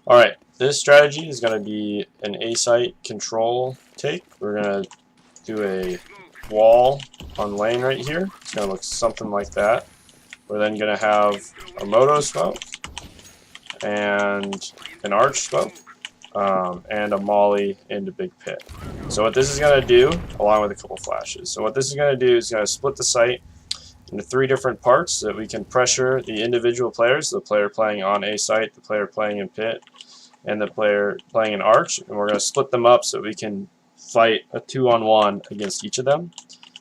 Alright, this strategy is going to be an A-site control take. We're going to do a wall on lane right here. It's going to look something like that. We're then going to have a moto smoke and an arch smoke and a molly into big pit. So what this is going to do, along with a couple flashes, so what this is going to do is going to split the site into 3 different parts so that we can pressure the individual players, the player playing on A site, the player playing in pit, and the player playing in arch, and we're going to split them up so we can fight a 2-on-1 against each of them.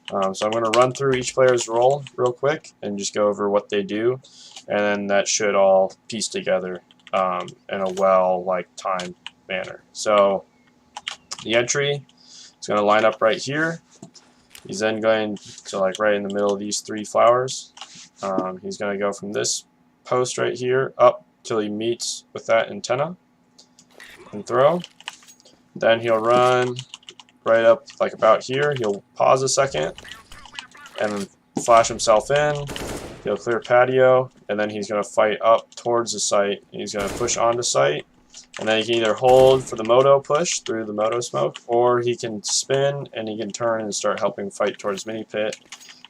So I'm going to run through each player's role real quick and just go over what they do, and then that should all piece together in a timed manner. So the entry is going to line up right here. He's then going to right in the middle of these 3 flowers. He's going to go from this post right here up till he meets with that antenna and throw. Then he'll run right up about here. He'll pause a second and then flash himself in. He'll clear patio, and then he's going to fight up towards the site. He's going to push onto site, and then he can either hold for the moto push through the moto smoke, or he can spin and he can turn and start helping fight towards mini pit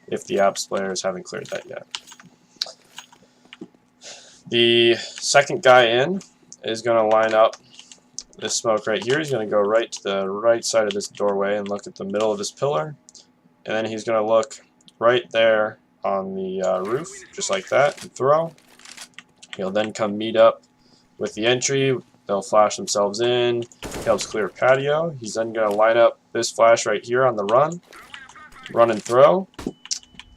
if the apps players haven't cleared that yet. The second guy in is going to line up this smoke right here. He's going to go right to the right side of this doorway and look at the middle of this pillar, and then he's going to look right there on the roof, just like that, and throw. He'll then come meet up with the entry. They'll flash themselves in. He helps clear patio. He's then going to line up this flash right here on the run and throw.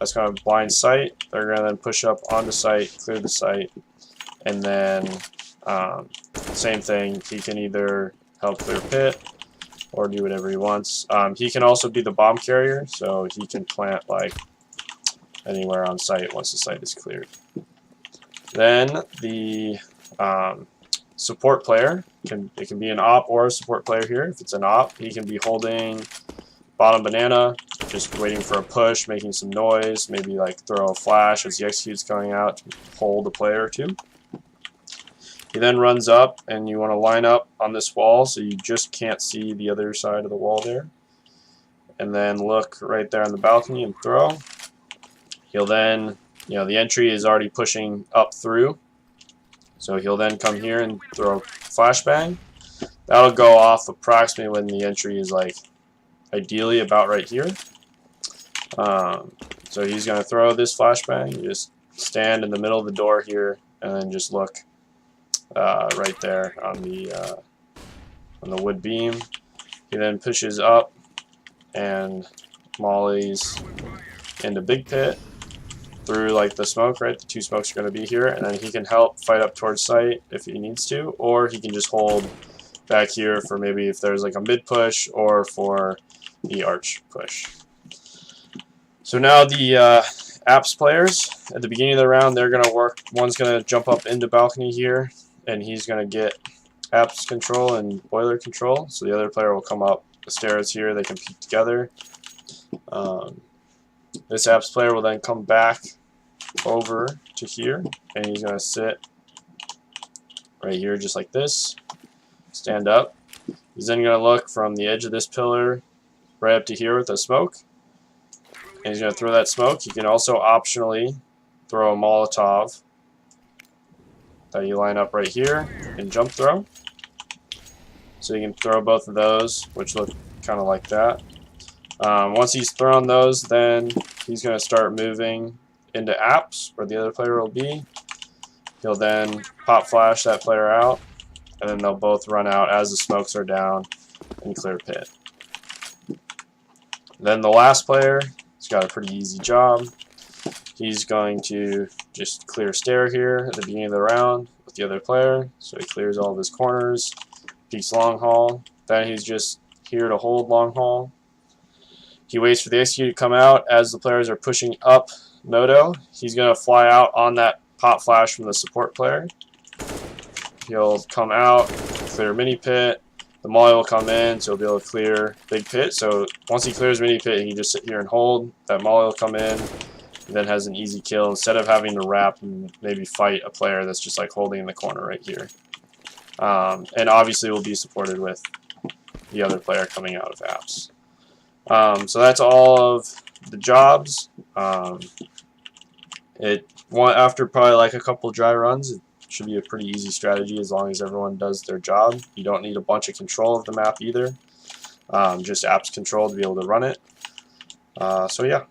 That's going to blind sight. They're going to then push up onto site, clear the site, and then same thing. He can either help clear pit or do whatever he wants. He can also be the bomb carrier, so he can plant anywhere on site once the site is cleared. Then the support player, it can be an op or a support player here. If it's an op, he can be holding bottom banana, just waiting for a push, making some noise, maybe throw a flash as the execute's going out to hold a player or two. He then runs up, and you want to line up on this wall so you just can't see the other side of the wall there. And then look right there on the balcony and throw. He'll then, the entry is already pushing up through, so he'll then come here and throw flashbang. That'll go off approximately when the entry is ideally about right here. So he's going to throw this flashbang. You just stand in the middle of the door here and then just look right there on the wood beam. He then pushes up and mollies into big pit through the smoke, right? The 2 smokes are going to be here, and then he can help fight up towards site if he needs to, or he can just hold back here for maybe if there's a mid push or for the arch push. So now the apps players, at the beginning of the round, they're going to work. One's going to jump up into balcony here, and he's going to get apps control and boiler control. So the other player will come up the stairs here. They can peek together. This apps player will then come back over to here, and he's going to sit right here just like this. Stand up. He's then going to look from the edge of this pillar right up to here with the smoke, and he's going to throw that smoke. He can also optionally throw a Molotov that you line up right here and jump throw. So you can throw both of those, which look kind of like that. Once he's thrown those, then he's going to start moving into apps where the other player will be. He'll then pop flash that player out, and then they'll both run out as the smokes are down and clear pit. Then the last player has got a pretty easy job. He's going to just clear stair here at the beginning of the round with the other player, so he clears all of his corners, peeks long haul. Then he's just here to hold long haul. He waits for the execute to come out as the players are pushing up moto. He's going to fly out on that pop flash from the support player. He'll come out, clear mini pit. The molly will come in, so he'll be able to clear big pit. So once he clears mini pit, he can just sit here and hold. That molly will come in, and then has an easy kill instead of having to wrap and maybe fight a player that's just holding in the corner right here. and obviously will be supported with the other player coming out of apps. So that's all of the jobs. After probably like a couple dry runs, it should be a pretty easy strategy as long as everyone does their job. You don't need a bunch of control of the map either. Just apps control to be able to run it. So yeah.